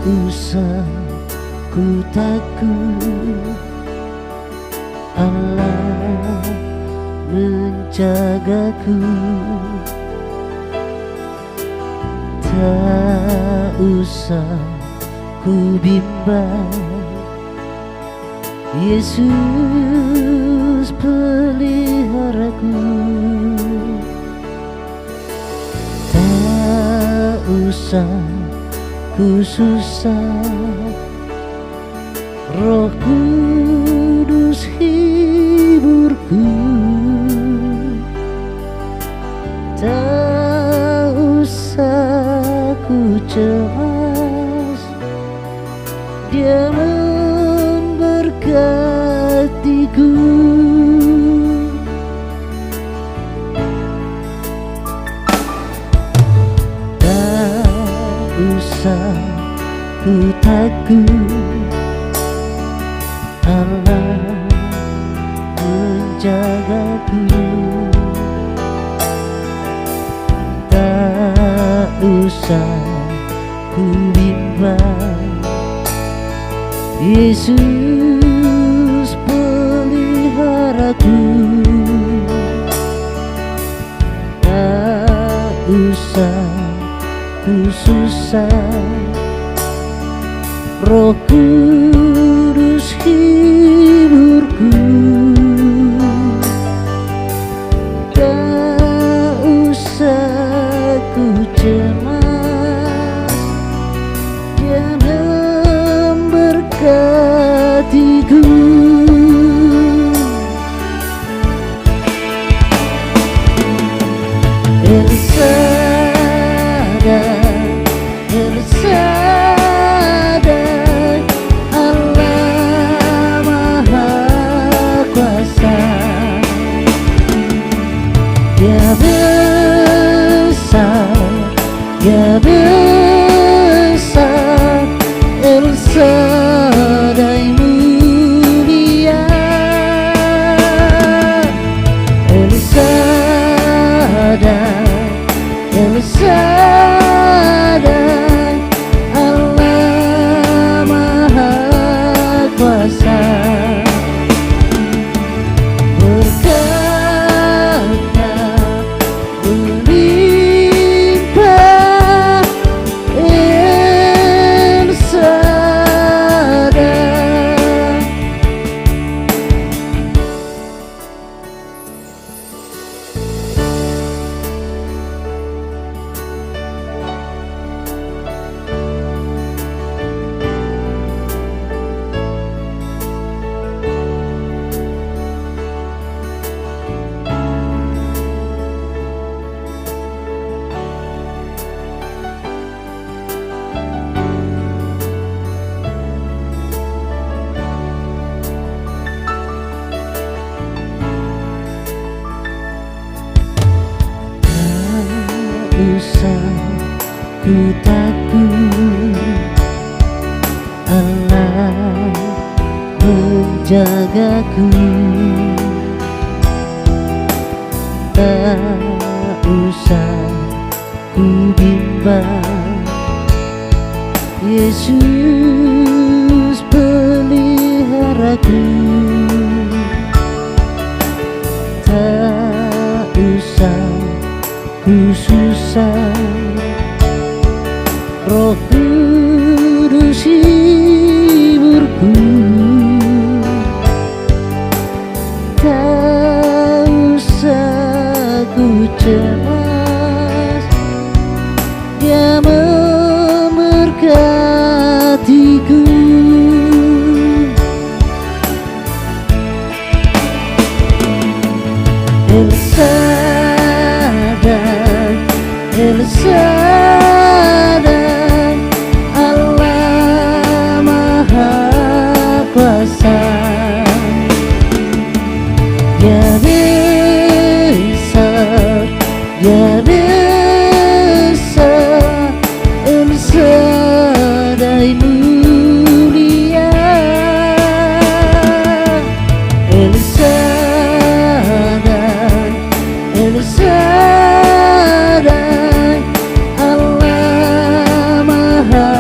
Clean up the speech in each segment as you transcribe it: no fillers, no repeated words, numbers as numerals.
usah ku takut, Allah menjagaku. Tak usah ku bimbang, Yesus peliharaku. Tak usah ku susah, Roh Kudus hiburku. Tak usah ku cemas, Dia memberkatiku. Tak usah ku takut, Allah menjagaku. Tak usah ku bimbang, Yesus peliharaku. Tak usah ku susah, Roh Kudus hiburku. Tak usah ku cemas, Dia memberkatiku. El Shaddai, El Shaddai, Allah Maha Kuasa. Dia besar, Dia besar, El Shaddai mulia. El Shaddai, El Shaddai, Allah Maha Kuasa. Berkatnya berlimpah, El Shaddai. Tak usah ku takut, Allah menjagaku. Tak usah ku bimbang, Yesus peliharaku. Tak usah ku susah, Roh Kudus hiburku. Tak usah ku cemas, Dia memberkatiku. El Shaddai, El Shaddai, Allah Maha Kuasa. Dia besar, Dia besar, El Shaddai mulia. El Shaddai, El Shaddai, Allah Maha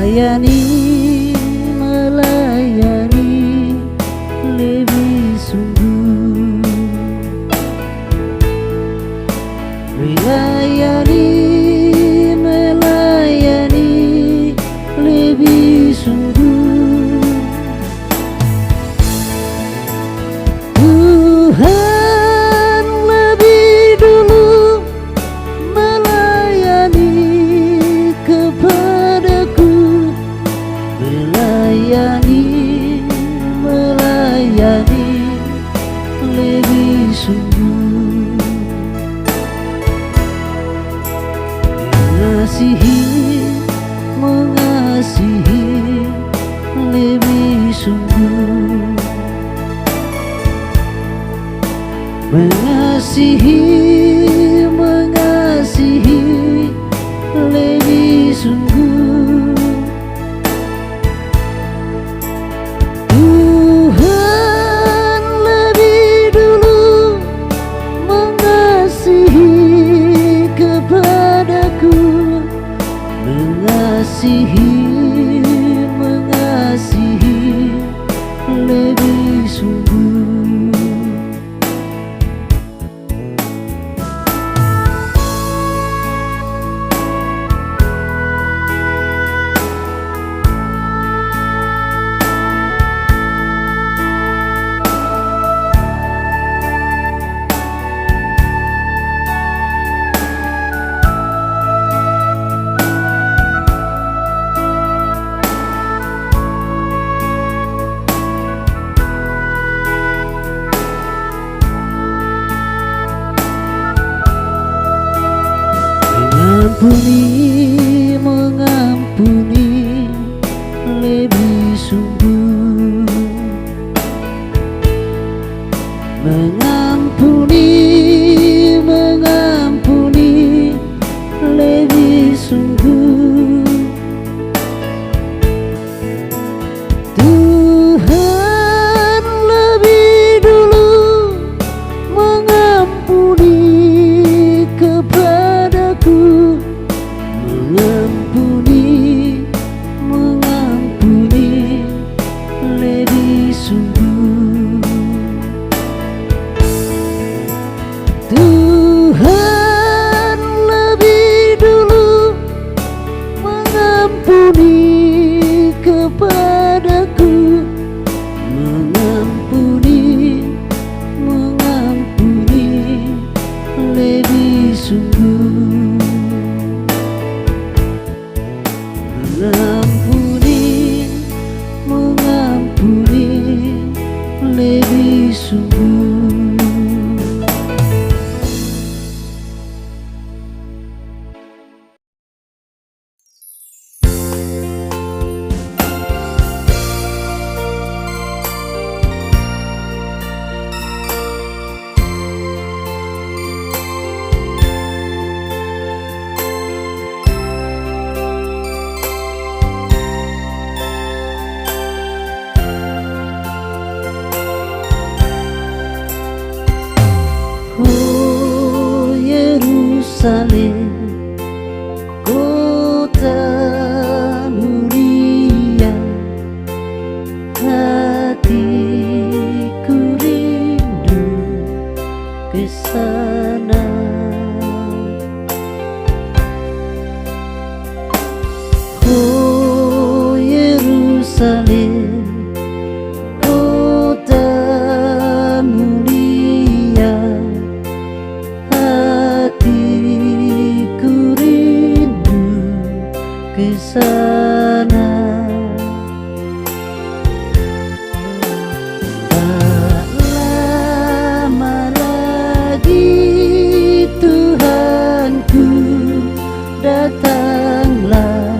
melayani, melayani lebih sungguh, melayani, melayani lebih sungguh. Tuhan lebih dulu melayani kepadaku, melayani, melayani lebih sungguh, mengasihi, mengasihi lebih sungguh, mengasihi, mengasihi lebih sungguh. Tuhan lebih dulu mengasihi kepadaku, mengasihi, mengasihi lebih sungguh. Mengampuni, mengampuni lebih sungguh, mengampuni, mengampuni lebih sungguh. Tuhan lebih dulu mengampuni kepadaku, mengampuni, mengampuni lebih sungguh. Tuhan lebih dulu mengampuni kepadaku, mengampuni, mengampuni lebih sungguh, mengampuni, mengampuni lebih sungguh. Oh Yerusalem, kota mulia, hatiku rindu ke sana. Oh Yerusalem, kota mulia, hatiku rindu ke sana. Tak lama lagi Tuhanku datanglah,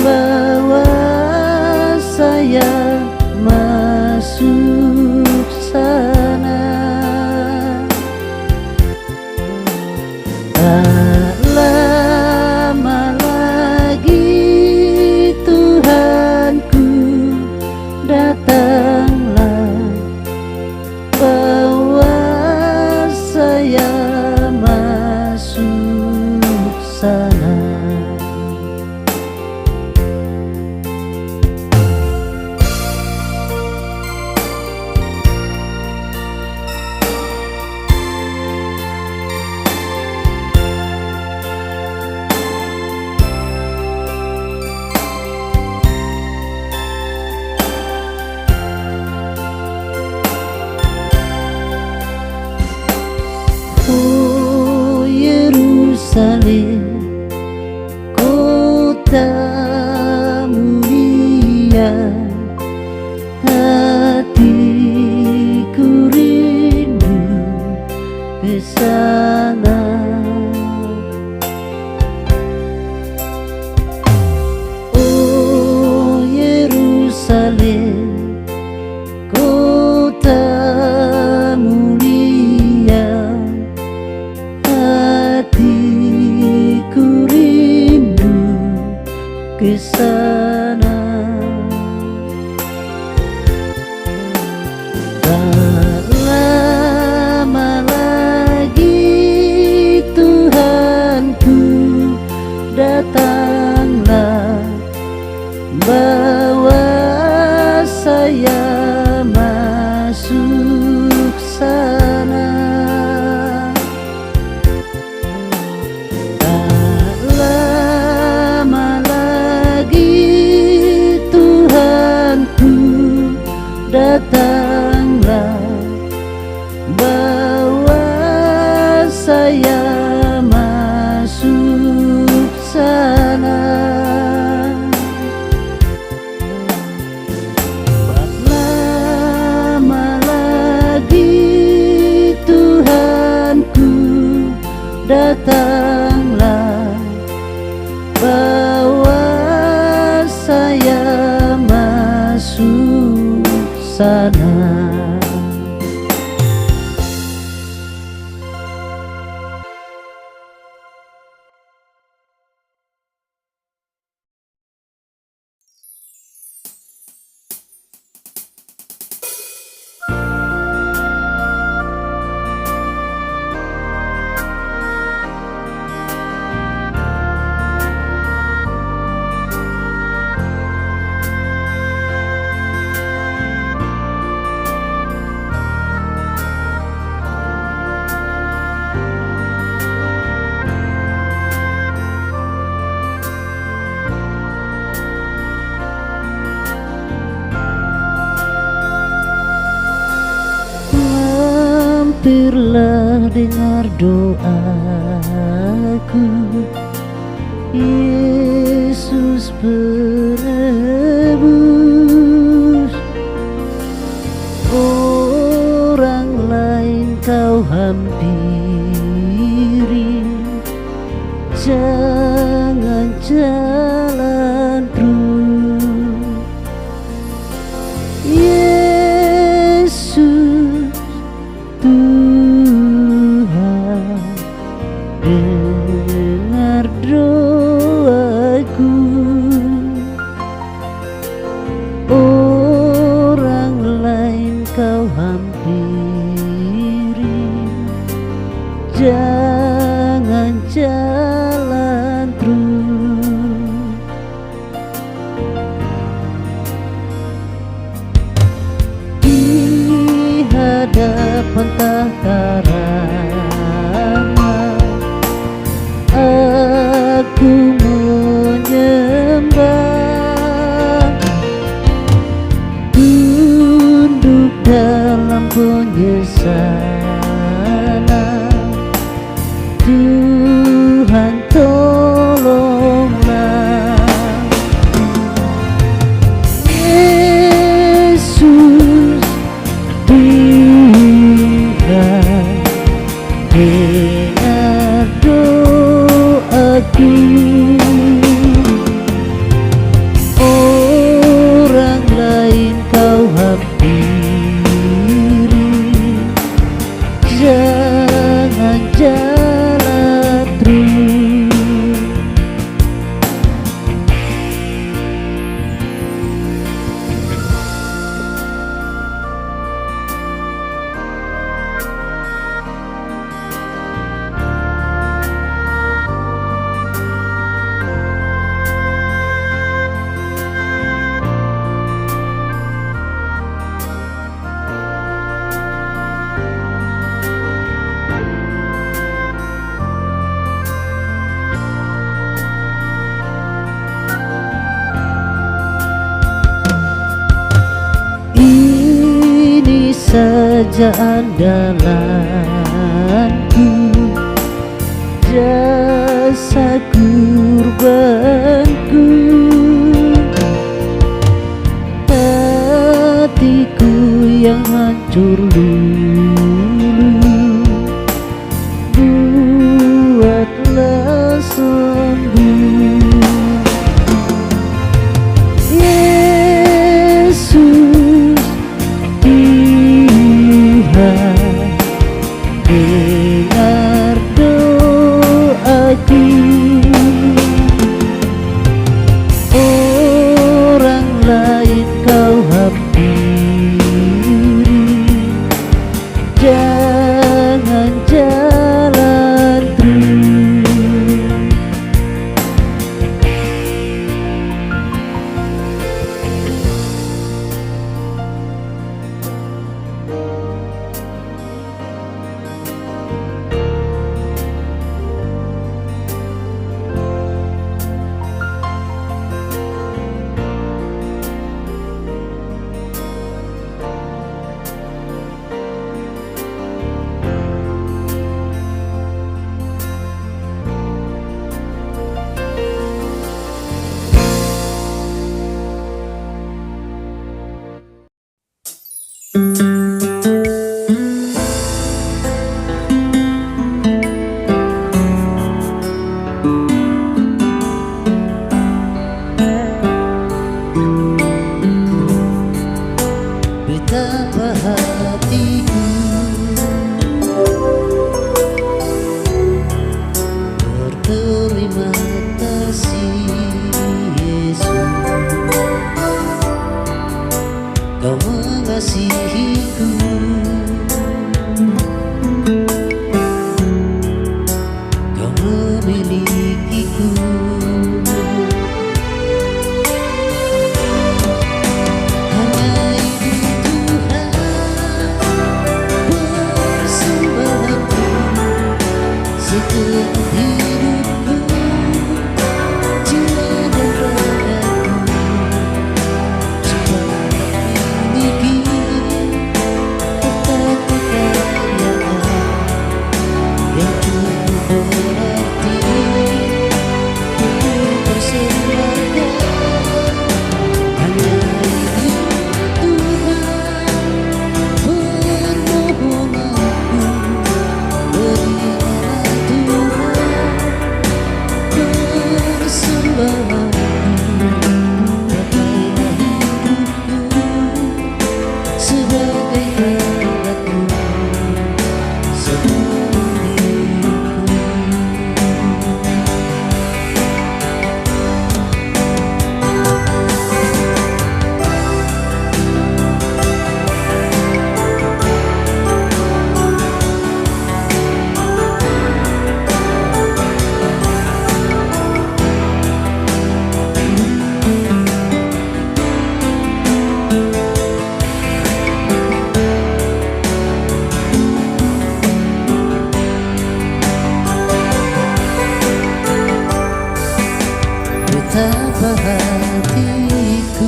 bawa saya masuk sana. Tak lama lagi Tuhanku datanglah, bawa saya masuk sana. Yerusalem, kota mulia, hatiku rindu ke sana. Oh Yerusalem, kota mulia, hatiku rindu ke sana. Tak lama lagi Tuhanku, datanglah, bawa saya masuk sana. Tak lama lagi Tuhanku, datanglah, bawa saya masuk sana. Tak lama lagi Tuhanku, datanglah, bawa saya masuk sana. Hampirlah dengar doaku, Yesus penebus. Orang lain kau hampiri, jangan jalan terus. Yesus Tuhan, dengar doaku. Orang lain kau hampiri, jangan jalan terus. Di hadapan tahta Rama, aku menyembah, tunduk dalam penyesalan. Tuhan tolonglah. Yesus Tuhan, dengar doaku. Orang lain kau hampiri, jangan jalan terus. saja andalanku. rasa kurbanku, hatiku yang hancur lulu, buatlah sembuh. Yesus Tuhan, dengar doaku. Orang lain kau hampiri, jangan jalan terus. Betapa hatiku berterima kasih, Yesus, Kau mengasihiku, Kau memilikiku. Setelah hidupku, jiwa dan ragaku, supaya memiliki harta kekayaan yang cukup berarti untuk persembahkan. Hanya itu Tuhan permohonanku, berilah sebagai alatmu, betapa hatiku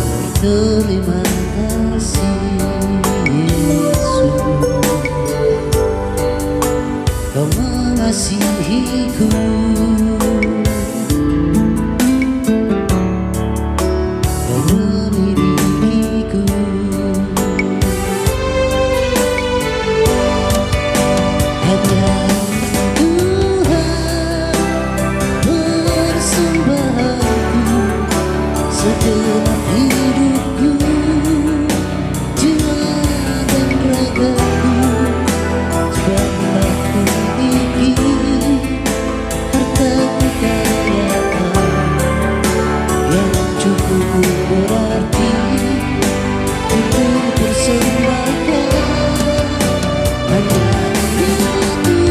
berterima kasih, Yesus, Kau mengasihiku, Kau memilikiku. Hanya setelah hidupku, jiwa dan ragaku, supaya memiliki harta kekayaan yang cukup berarti untuk persembahkan. Hanya itu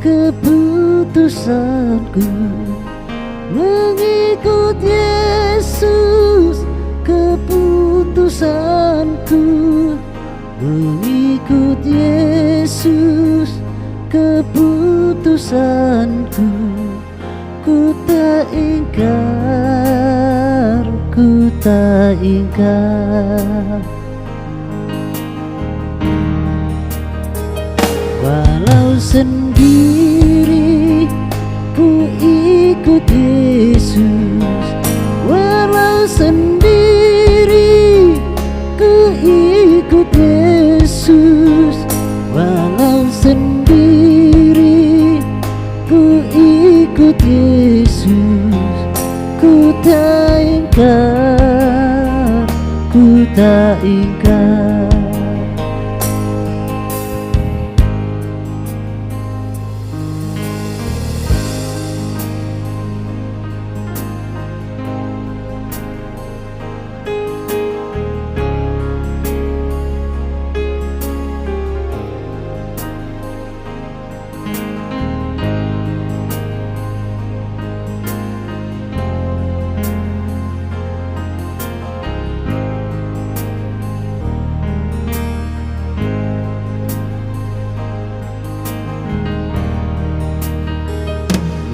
keputusanku mengikut Yesus, keputusanku mengikut Yesus, keputusanku. Ku tak ingkar, ku tak ingkar. Walau sendiri ku ikut Yesus, walau sendiri ku ikut Yesus, walau sendiri ku ikut Yesus. Ku tak ingkar, ku tak ingkar.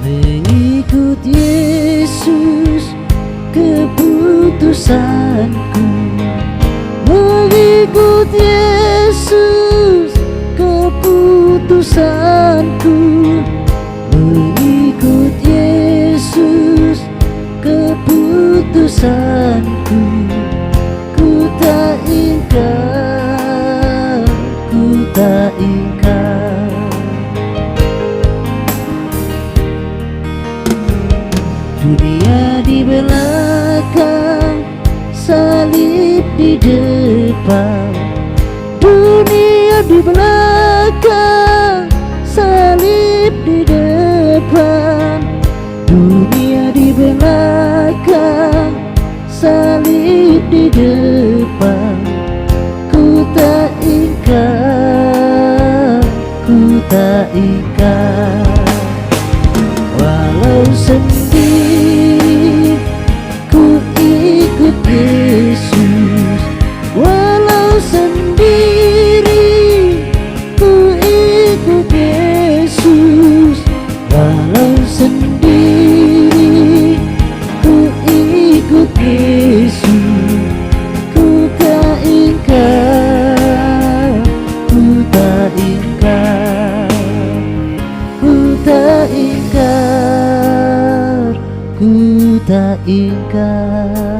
Mengikut Yesus, keputusanku. Mengikut Yesus, keputusanku. Mengikut Yesus, keputusanku. Ku tak ingkar, ku tak ingkar. Dunia di belakang, salib di depan. Dunia di belakang, salib di depan. Dunia di belakang, salib di depan. Ku tak ingkar, ku tak ingkar. Walau sendiri ku ikut Yesus, walau sendiri ku ikut Yesus, walau sendiri ku ikut Yesus. Ku tak ingkar, ku tak ingkar, ku tak ingkar, ku tak ingkar.